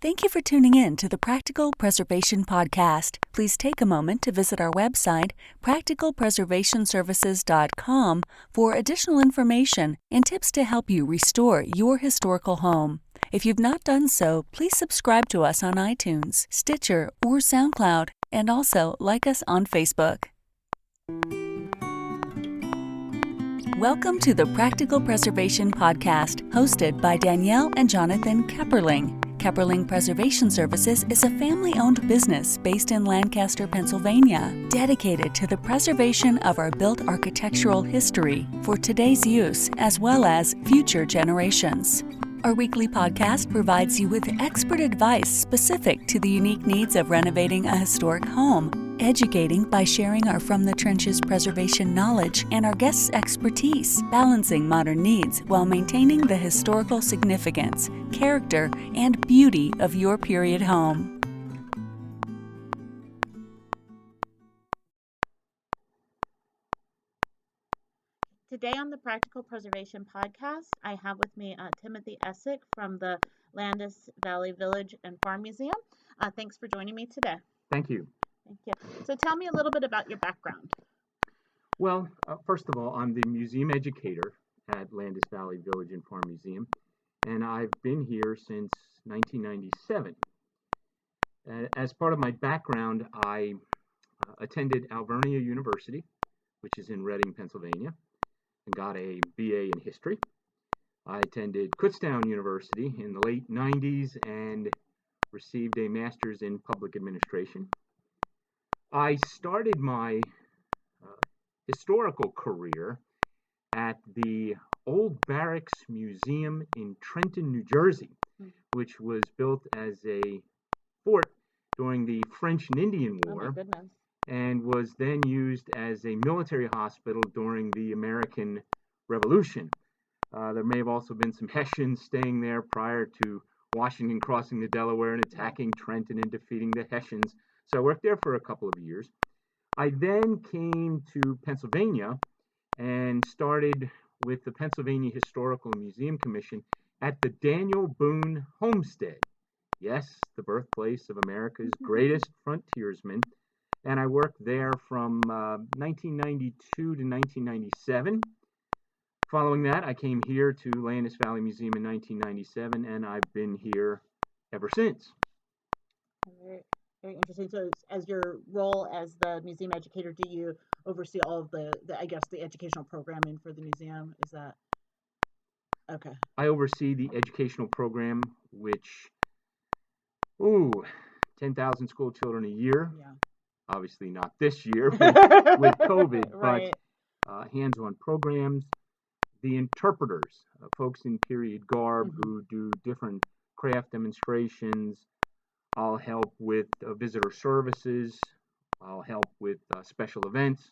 Thank you for tuning in to the Practical Preservation Podcast. Please take a moment to visit our website, practicalpreservationservices.com, for additional information and tips to help you restore your historical home. If you've not done so, please subscribe to us on iTunes, Stitcher, or SoundCloud, and also like us on Facebook. Welcome to the Practical Preservation Podcast, hosted by Danielle and Jonathan Kepperling. Kepperling Preservation Services is a family-owned business based in Lancaster, Pennsylvania, dedicated to the preservation of our built architectural history for today's use as well as future generations. Our weekly podcast provides you with expert advice specific to the unique needs of renovating a historic home, educating by sharing our From the Trenches preservation knowledge and our guests' expertise, balancing modern needs while maintaining the historical significance, character, and beauty of your period home. Today on the Practical Preservation Podcast, I have with me Timothy Essig from the Landis Valley Village and Farm Museum. Thanks for joining me today. Thank you. Thank you. So tell me a little bit about your background. Well, first of all, I'm the museum educator at Landis Valley Village and Farm Museum, and I've been here since 1997. As part of my background, I attended Alvernia University, which is in Reading, Pennsylvania, and got a BA in history. I attended Kutztown University in the late 90s and received a master's in public administration. I started my historical career at the Old Barracks Museum in Trenton, New Jersey, which was built as a fort during the French and Indian War. Oh my goodness. And was then used as a military hospital during the American Revolution. There may have also been some Hessians staying there prior to Washington crossing the Delaware and attacking Trenton and defeating the Hessians. So I worked there for a couple of years. I then came to Pennsylvania and started with the Pennsylvania Historical Museum Commission at the Daniel Boone Homestead. Yes, the birthplace of America's greatest frontiersman. And I worked there from 1992 to 1997. Following that, I came here to Landis Valley Museum in 1997, and I've been here ever since. Very, very interesting. So as your role as the museum educator, do you oversee all of the educational programming for the museum? Is that okay? I oversee the educational program, which, 10,000 school children a year. Yeah. Obviously not this year with COVID, Right. But hands-on programs, the interpreters, folks in period garb who do different craft demonstrations. I'll help with visitor services. I'll help with special events.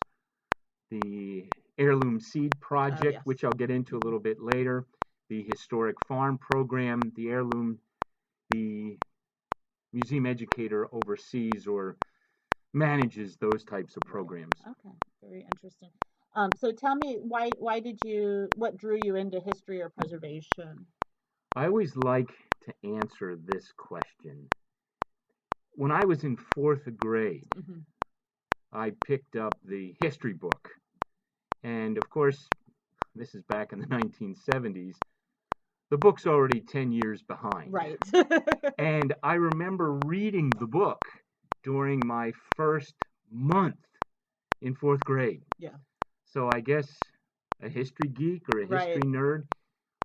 The heirloom seed project, yes. which I'll get into a little bit later. The historic farm program, the heirloom, the museum educator oversees or manages those types of programs. Okay, very interesting. So tell me, what drew you into history or preservation? I always like to answer this question. When I was in fourth grade, I picked up the history book. And of course, this is back in the 1970s. The book's already 10 years behind. Right. And I remember reading the book during my first month in fourth grade. Yeah. So I guess a history geek or a history Right. nerd.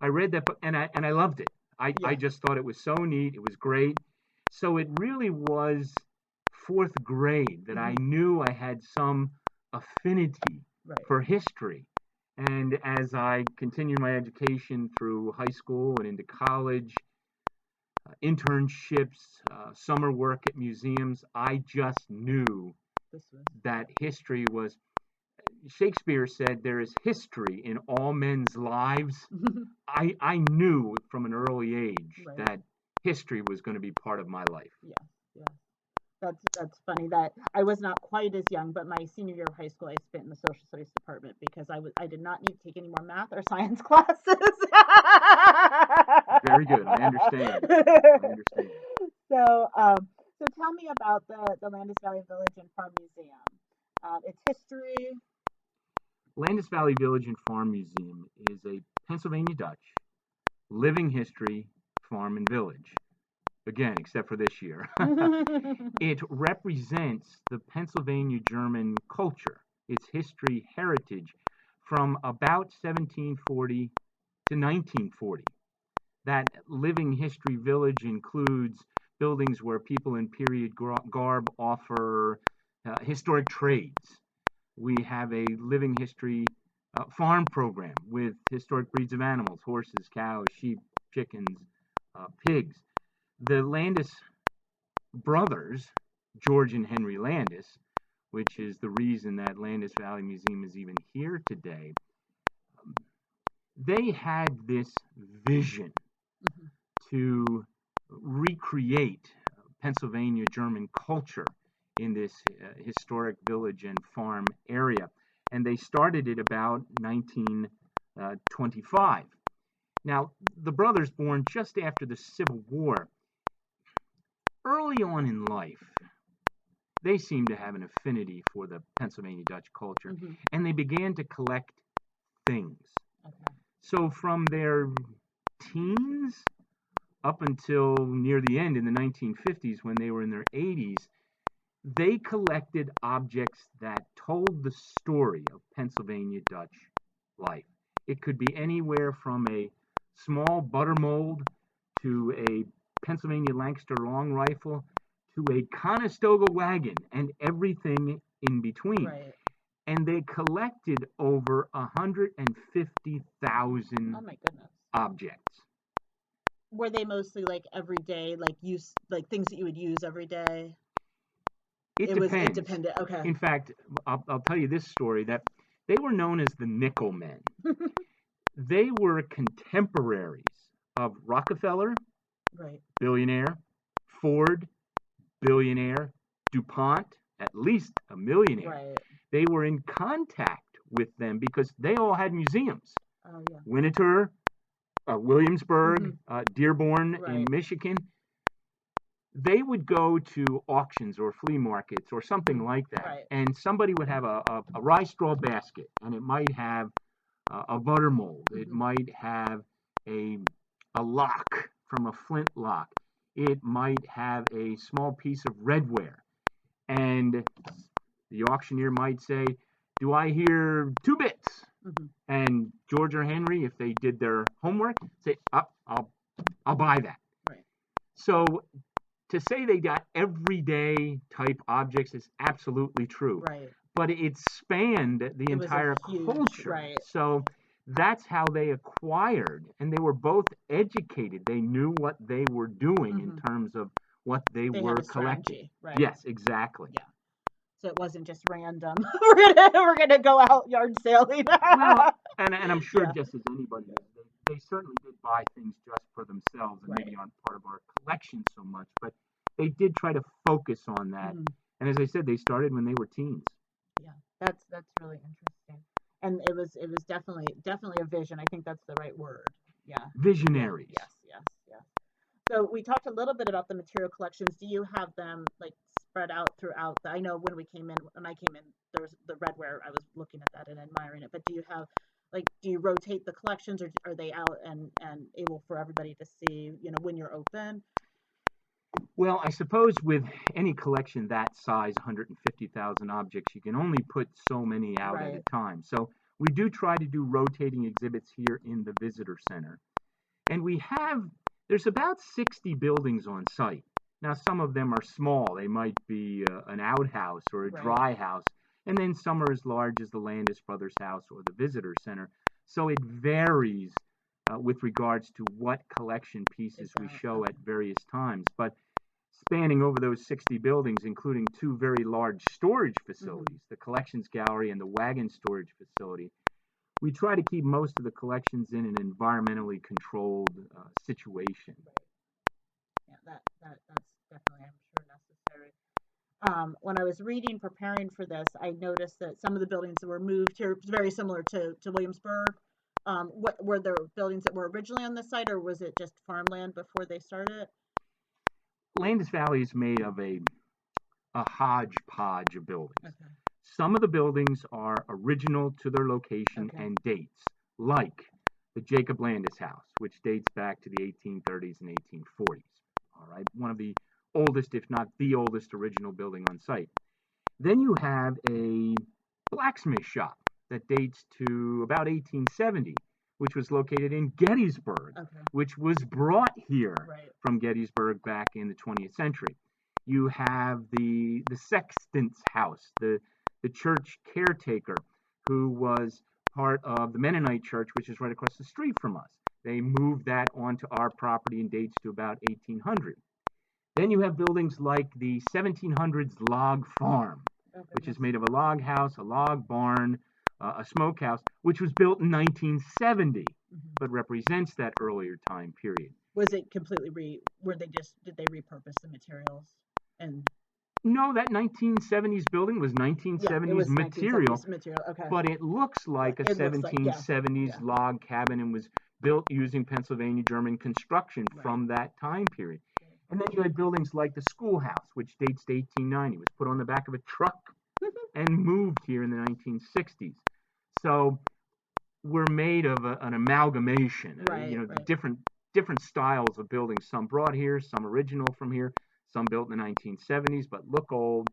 I read that book and I loved it. I just thought it was so neat. It was great. So it really was fourth grade that I knew I had some affinity for history. And as I continued my education through high school and into college, internships, summer work at museums, I just knew that history was. Shakespeare said there is history in all men's lives. I knew from an early age that history was going to be part of my life. Yeah. That's funny that I was not quite as young, but my senior year of high school I spent in the social studies department because I did not need to take any more math or science classes. Very good. I understand. So tell me about the Landis Valley Village and Farm Museum, its history. Landis Valley Village and Farm Museum is a Pennsylvania Dutch living history farm and village. Again, except for this year. It represents the Pennsylvania German culture, its history, heritage from about 1740 to 1940. That living history village includes buildings where people in period garb offer historic trades. We have a living history farm program with historic breeds of animals, horses, cows, sheep, chickens, pigs. The Landis Brothers, George and Henry Landis, which is the reason that Landis Valley Museum is even here today, they had this vision to recreate Pennsylvania German culture in this historic village and farm area. And they started it about 1925. Now, the brothers, born just after the Civil War, early on in life, they seemed to have an affinity for the Pennsylvania Dutch culture, and they began to collect things. Okay. So from their teens up until near the end in the 1950s, when they were in their 80s, they collected objects that told the story of Pennsylvania Dutch life. It could be anywhere from a small butter mold to a Pennsylvania Lancaster long rifle to a Conestoga wagon and everything in between. Right. And they collected over Oh 150,000 my goodness. objects. Were they mostly like everyday, like use, like things that you would use every day? It It depends. depended. Okay. In fact, I'll tell you this story that they were known as the Nickel Men. They were contemporaries of Rockefeller, Right. billionaire, Ford, billionaire, DuPont, at least a millionaire. Right. They were in contact with them because they all had museums. Oh yeah. Winnetou, Williamsburg, Dearborn in Right. Michigan. They would go to auctions or flea markets or something like that, Right. and somebody would have a rye straw basket, and it might have a butter mold. It might have a lock from a flint lock. It might have a small piece of redware, and the auctioneer might say, "Do I hear 2 bits?" And George or Henry, if they did their homework, say, "I'll buy that." Right. So to say they got everyday type objects is absolutely true. Right. But it spanned the It was a entire huge, culture. right. So that's how they acquired, and they were both educated. They knew what they were doing in terms of what they They were had a collecting. strategy, right? Yes, exactly. Yeah. So it wasn't just random. we're gonna go out yard sailing. Well, and I'm sure Yeah. just as anybody is, they certainly did buy things just for themselves and maybe aren't part of our collection so much, but they did try to focus on that. And as I said, they started when they were teens. Yeah, that's really interesting. And it was definitely a vision. I think that's the right word. Yeah. Visionaries. Yes, yes, yes. So we talked a little bit about the material collections. Do you have them like spread out throughout I know when I came in, there was the redware. I was looking at that and admiring it. But do you have do you rotate the collections, or are they out and able for everybody to see, when you're open? Well, I suppose with any collection that size, 150,000 objects, you can only put so many out at a time. So we do try to do rotating exhibits here in the visitor center. And there's about 60 buildings on site. Now, some of them are small. They might be an outhouse or a dry house. And then some are as large as the Landis Brothers house or the visitor center. So it varies with regards to what collection pieces we show at various times. But spanning over those 60 buildings, including 2 very large storage facilities, the collections gallery and the wagon storage facility, we try to keep most of the collections in an environmentally controlled situation. Yeah, that's definitely, I'm sure, necessary. When I was preparing for this, I noticed that some of the buildings that were moved here, very similar to Williamsburg. What were there buildings that were originally on the site, or was it just farmland before they started? Landis Valley is made of a hodgepodge of buildings. Okay. Some of the buildings are original to their location Okay. and dates, like the Jacob Landis House, which dates back to the 1830s and 1840s. All right, one of the oldest, if not the oldest, original building on site. Then you have a blacksmith shop that dates to about 1870, which was located in Gettysburg, Okay. which was brought here Right. from Gettysburg back in the 20th century. You have the sexton's house, the church caretaker, who was part of the Mennonite church, which is right across the street from us. They moved that onto our property and dates to about 1800. Then you have buildings like the 1700s log farm, Oh, which is goodness. made of a log house, a log barn, a smokehouse, which was built in 1970, but represents that earlier time period. Was it completely did they repurpose the materials? And No, that 1970s building was yeah, 1970s it was material, 1970s material. Okay. but it looks like a It looks like, yeah. 1770s Yeah. log cabin and was built using Pennsylvania German construction Right. from that time period. And then you had buildings like the schoolhouse, which dates to 1890, was put on the back of a truck and moved here in the 1960s. So we're made of an amalgamation, Right, the right. different styles of buildings. Some brought here, some original from here, some built in the 1970s but look old.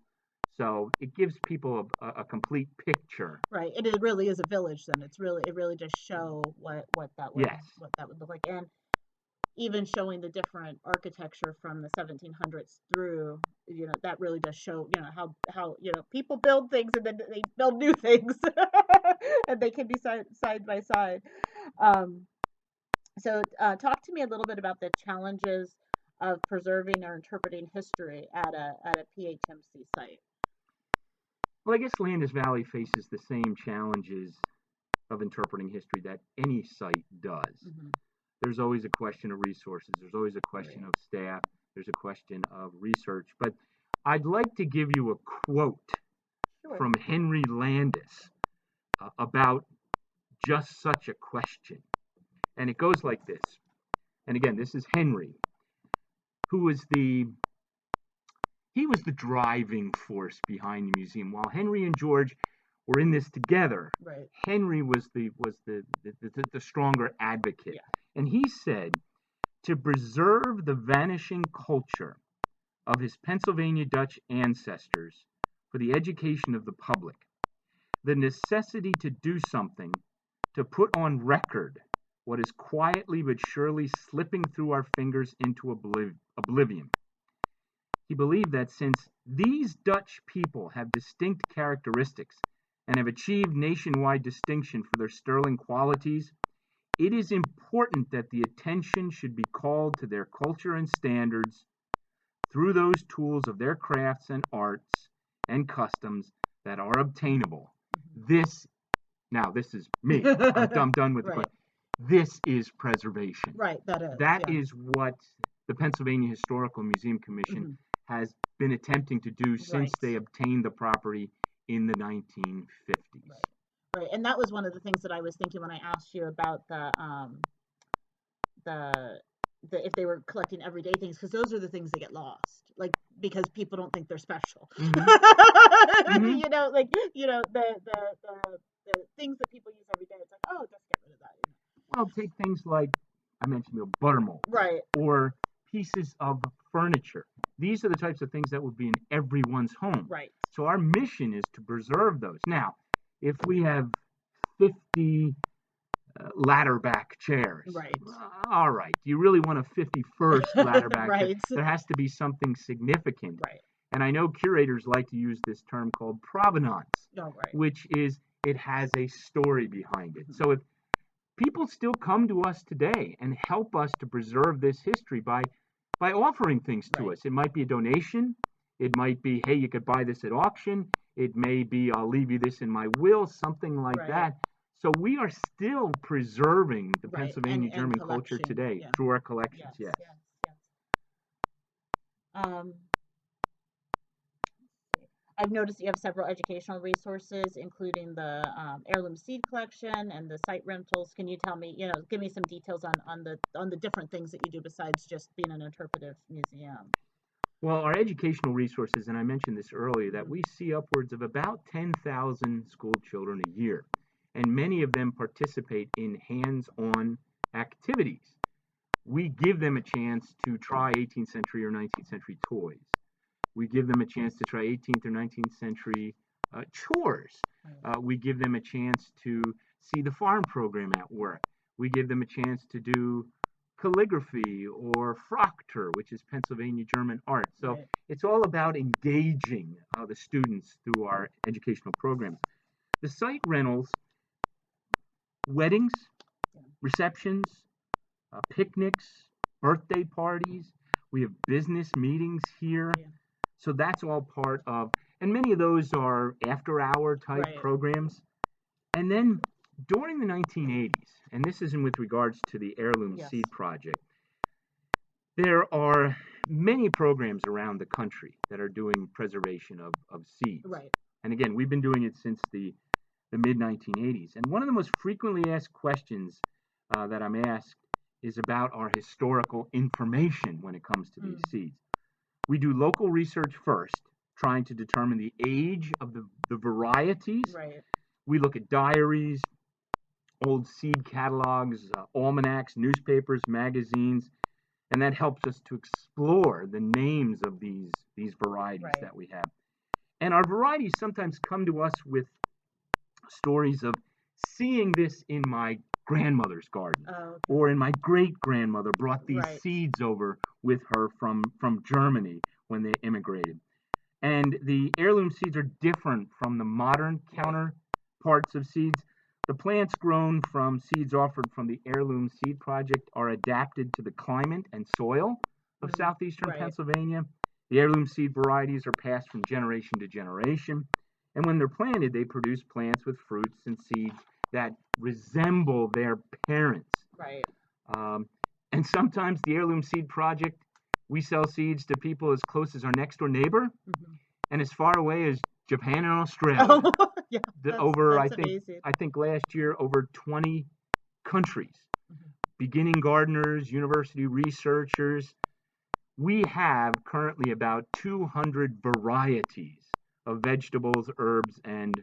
So it gives people a complete picture. Right. And it really is a village then. It really does show what that would Yes. look like. And even showing the different architecture from the 1700s through, that really does show, how people build things and then they build new things and they can be side by side. Um, so talk to me a little bit about the challenges of preserving or interpreting history at a PHMC site. Well, I guess Landis Valley faces the same challenges of interpreting history that any site does. Mm-hmm. There's always a question of resources. There's always a question Right. of staff. There's a question of research. But I'd like to give you a quote Sure. from Henry Landis about just such a question. And it goes like this. And again, this is Henry, who was the driving force behind the museum. While Henry and George were in this together, Right. Henry was the stronger advocate. Yeah. And he said, to preserve the vanishing culture of his Pennsylvania Dutch ancestors for the education of the public, the necessity to do something to put on record what is quietly but surely slipping through our fingers into oblivion. He believed that since these Dutch people have distinct characteristics and have achieved nationwide distinction for their sterling qualities, it is important that the attention should be called to their culture and standards through those tools of their crafts and arts and customs that are obtainable. This is me. I'm done with the Right. question. This is preservation. Right. That Yeah. is what the Pennsylvania Historical Museum Commission has been attempting to do since Right. they obtained the property in the 1950s. Right. And that was one of the things that I was thinking when I asked you about the if they were collecting everyday things, because those are the things that get lost, like, because people don't think they're special. Mhm. The things that people use every day, it's like, oh, just get rid of that. Well, take things like I mentioned, buttermilk, Right. or pieces of furniture. These are the types of things that would be in everyone's home. Right. So our mission is to preserve those. Now, if we have 50 ladder back chairs, Right. All right, do you really want a 51st ladder back chair? Right. There has to be something significant. Right. And I know curators like to use this term called provenance, Oh, right. which is it has a story behind it. So if people still come to us today and help us to preserve this history by offering things to Right. us. It might be a donation. It might be, hey, you could buy this at auction. It may be, I'll leave you this in my will, something like Right. that. So we are still preserving the Right. Pennsylvania And German culture collection. today Yeah. through our collections. Yes. I've noticed you have several educational resources, including the heirloom seed collection and the site rentals. Can you tell me, give me some details on the different things that you do besides just being an interpretive museum? Well, our educational resources, and I mentioned this earlier, that we see upwards of about 10,000 school children a year, and many of them participate in hands-on activities. We give them a chance to try 18th century or 19th century toys. We give them a chance to try 18th or 19th century chores. We give them a chance to see the farm program at work. We give them a chance to do calligraphy or Frockter, which is Pennsylvania German art. So Right. it's all about engaging the students through our educational programs. The site rentals, weddings, receptions, picnics, birthday parties. We have business meetings here. Yeah. So that's all part of, and many of those are after-hour type Right. programs. And then during the 1980s, and this is in with regards to the Heirloom Yes. Seed Project, there are many programs around the country that are doing preservation of seeds. Right. And again, we've been doing it since the mid-1980s. And one of the most frequently asked questions that I'm asked is about our historical information when it comes to these seeds. We do local research first, trying to determine the age of the varieties. Right. We look at diaries, old seed catalogs, almanacs, newspapers, magazines, and that helps us to explore the names of these varieties Right. that we have. And our varieties sometimes come to us with stories of seeing this in my grandmother's garden, Oh, okay. or in my great grandmother brought these Right. seeds over with her from Germany when they immigrated. And the heirloom seeds are different from the modern counterparts of seeds. The plants grown from seeds offered from the Heirloom Seed Project are adapted to the climate and soil of southeastern Right. Pennsylvania. The heirloom seed varieties are passed from generation to generation. And when they're planted, they produce plants with fruits and seeds that resemble their parents. Right. And sometimes the Heirloom Seed Project, we sell seeds to people as close as our next door neighbor and as far away as Japan and Australia. Oh, yeah. I Amazing. think last year over 20 countries, beginning gardeners, university researchers. We have currently about 200 varieties of vegetables, herbs, and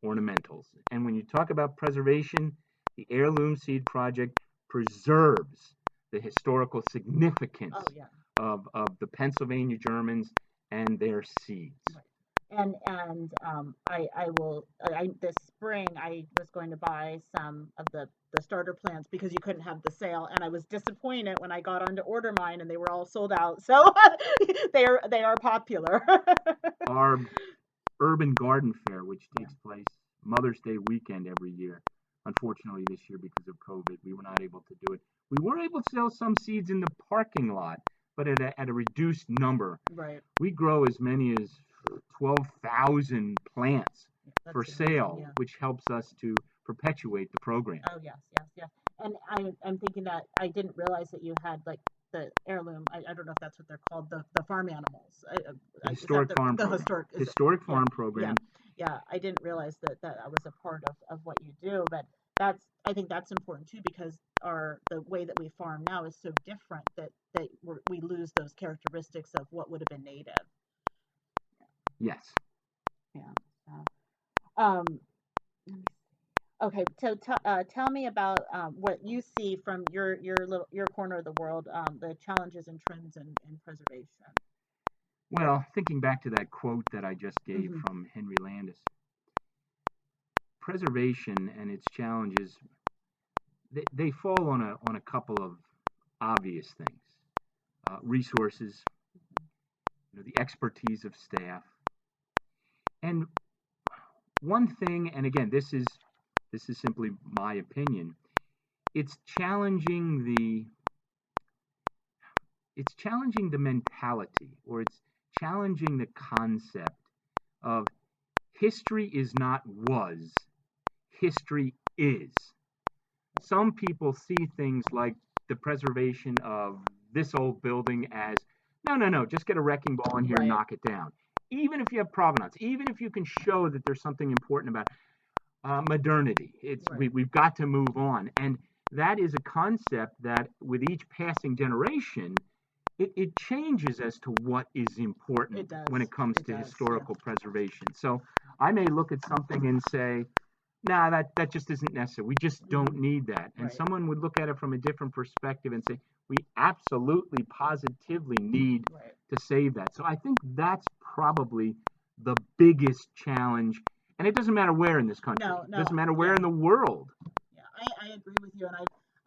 ornamentals. And when you talk about preservation, the Heirloom Seed Project preserves the historical significance Oh, yeah. of the Pennsylvania Germans and their seeds. Right. I this spring I was going to buy some of the starter plants because you couldn't have the sale, and I was disappointed when I got on to order mine and they were all sold out. So they are popular. Our urban garden fair, which takes place Mother's Day weekend every year. Unfortunately, this year because of COVID, we were not able to do it. We were able to sell some seeds in the parking lot, but at a reduced number. Right. We grow as many as 12,000 plants That's for amazing, sale, yeah. which helps us to perpetuate the program. Oh, yes, yes, yes. And I'm thinking that I didn't realize that you had like the heirloom. I don't know if that's what they're called, the farm animals. The Is that historic farm the program. historic? Is it? Historic Yeah, farm yeah, program. yeah. I didn't realize that was a part of what you do, but I think that's important too because the way that we farm now is so different that we lose those characteristics of what would have been native. Yes. Yeah. Um, let me Okay, so tell me about what you see from your corner of the world, the challenges and trends in preservation. Well, thinking back to that quote that I just gave Hmm. from Henry Landis, preservation and its challenges, they fall on a couple of obvious things. Resources, the expertise of staff. And one thing, and again, this is simply my opinion, it's challenging the mentality, or it's challenging the concept of history is not was, history is. Some people see things like the preservation of this old building as no, just get a wrecking ball in here and Right. knock it down. Even if you have provenance, even if you can show that there's something important about modernity, Right. we've got to move on. And that is a concept that with each passing generation it changes as to what is important It does. when it comes It to does, yeah. historical preservation. So I may look at something and say, nah, that just isn't necessary. We just don't need that. And Right. someone would look at it from a different perspective and say, we absolutely, positively need Right. to save that. So I think that's probably the biggest challenge. And it doesn't matter where in this country. No, It doesn't matter where yeah. in the world. Yeah, I agree with you, and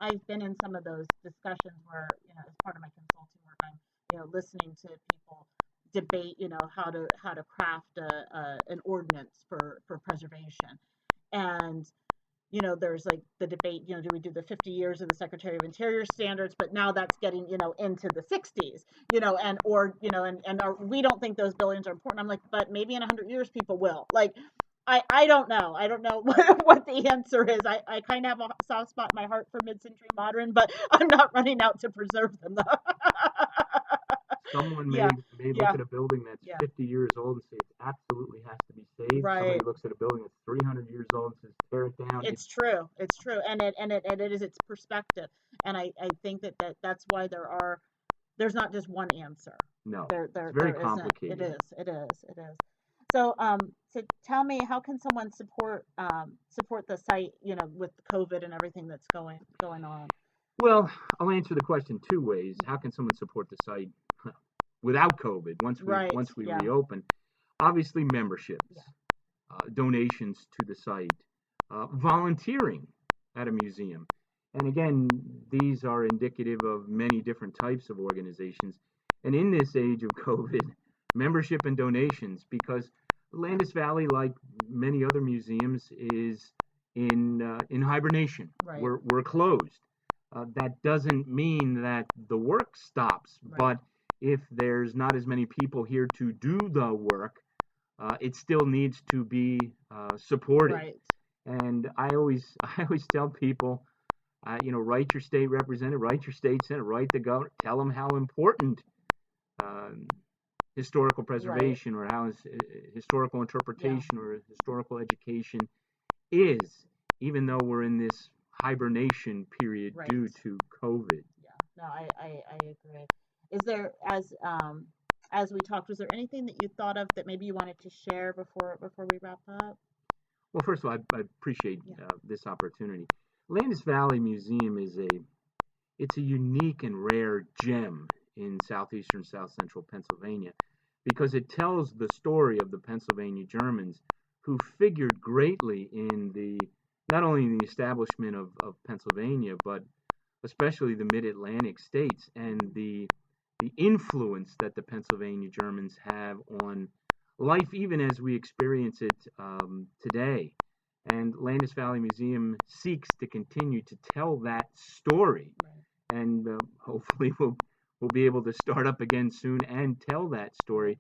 I've been in some of those discussions where, as part of my consulting work, I'm, listening to people debate, how to craft an ordinance for preservation. And there's like the debate, do we do the 50 years of the Secretary of Interior standards, but now that's getting, into the 60s, we don't think those buildings are important. I'm like, but maybe in 100 years people will. Like, I don't know. I don't know what the answer is. I kind of have a soft spot in my heart for mid-century modern, but I'm not running out to preserve them, though. Someone Yeah, may look yeah, at a building that's yeah. 50 years old and say it absolutely has to be saved. Somebody Right. looks at a building that's 300 years old and says tear it down. It's true. It's true. And it is its perspective. And I think that's why there's not just one answer. No, There it's very isn't. It complicated. is. It is. It is. So tell me, how can someone support the site, with COVID and everything that's going on? Well, I'll answer the question two ways. How can someone support the site without COVID Right. once we Yeah. reopen? Obviously, memberships, Yeah. donations to the site, volunteering at a museum. And again, these are indicative of many different types of organizations. And in this age of COVID, membership and donations, because Landis Valley, like many other museums, is in hibernation. Right. We're closed. That doesn't mean that the work stops, Right. but if there's not as many people here to do the work, it still needs to be supported. Right. And I always tell people, write your state representative, write your state senator, write the governor, tell them how important historical preservation or how historical interpretation or historical education is, even though we're in this hibernation period Right. due to COVID. Yeah. No, I agree. Is there, as we talked, was there anything that you thought of that maybe you wanted to share before we wrap up? Well, first of all, I appreciate Yeah. this opportunity. Landis Valley Museum it's a unique and rare gem in southeastern South Central Pennsylvania because it tells the story of the Pennsylvania Germans who figured greatly in not only in the establishment of Pennsylvania, but especially the mid-Atlantic states, and the influence that the Pennsylvania Germans have on life even as we experience it today. And Landis Valley Museum seeks to continue to tell that story. Right. And hopefully we'll be able to start up again soon and tell that story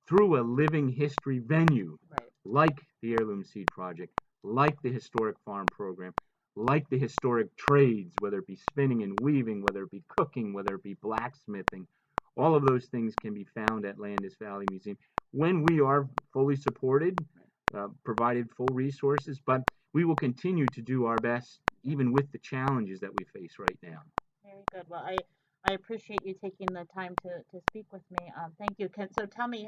through a living history venue, Right. like the Heirloom Seed Project, like the Historic Farm Program, like the historic trades, whether it be spinning and weaving, whether it be cooking, whether it be blacksmithing. All of those things can be found at Landis Valley Museum when we are fully supported, provided full resources, but we will continue to do our best even with the challenges that we face right now. Very good. Well, I appreciate you taking the time to speak with me. Thank you. So tell me,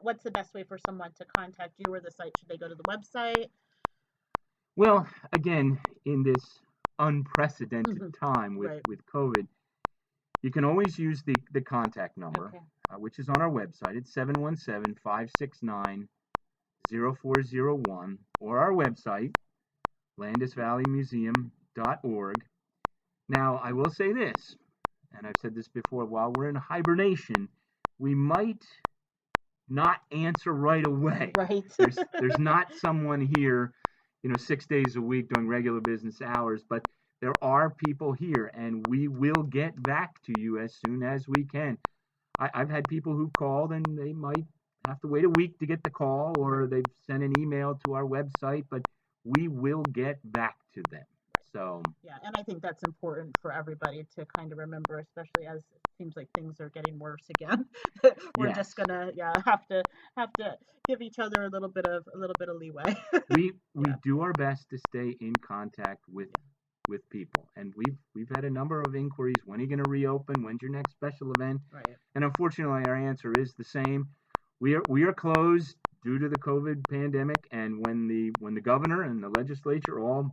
what's the best way for someone to contact you or the site? Should they go to the website? Well, again, in this unprecedented time Right. with COVID, you can always use the contact number, Okay. which is on our website. It's 717-569-0401, or our website, landisvalleymuseum.org. Now, I will say this, and I've said this before, while we're in hibernation, we might not answer right away. Right. There's not someone here, 6 days a week during regular business hours, but there are people here, and we will get back to you as soon as we can. I've had people who've called, and they might have to wait a week to get the call, or they've sent an email to our website, but we will get back to them. So Yeah, and I think that's important for everybody to kind of remember, especially as it seems like things are getting worse again. We're yes, just gonna, have to give each other a little bit of leeway. we Yeah. do our best to stay in contact with with people. And we've had a number of inquiries. When are you going to reopen? When's your next special event? Right. And unfortunately, our answer is the same. We are closed due to the COVID pandemic. And when the governor and the legislature all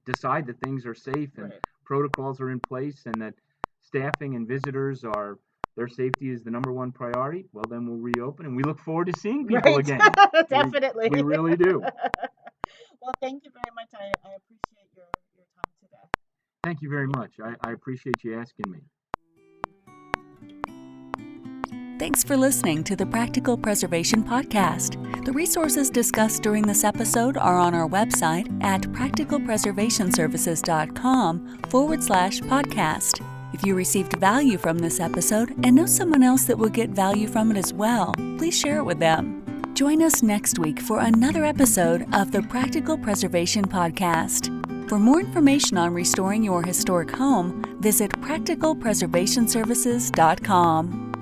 decide that things are safe and Right. protocols are in place and that staffing and visitors their safety is the number one priority, well, then we'll reopen, and we look forward to seeing people Right. again. Definitely. We really do. Well, thank you very much. I appreciate your time today. Thank you very much. I appreciate you asking me. Thanks for listening to the Practical Preservation Podcast. The resources discussed during this episode are on our website at practicalpreservationservices.com/podcast. If you received value from this episode and know someone else that will get value from it as well, please share it with them. Join us next week for another episode of the Practical Preservation Podcast. For more information on restoring your historic home, visit practicalpreservationservices.com.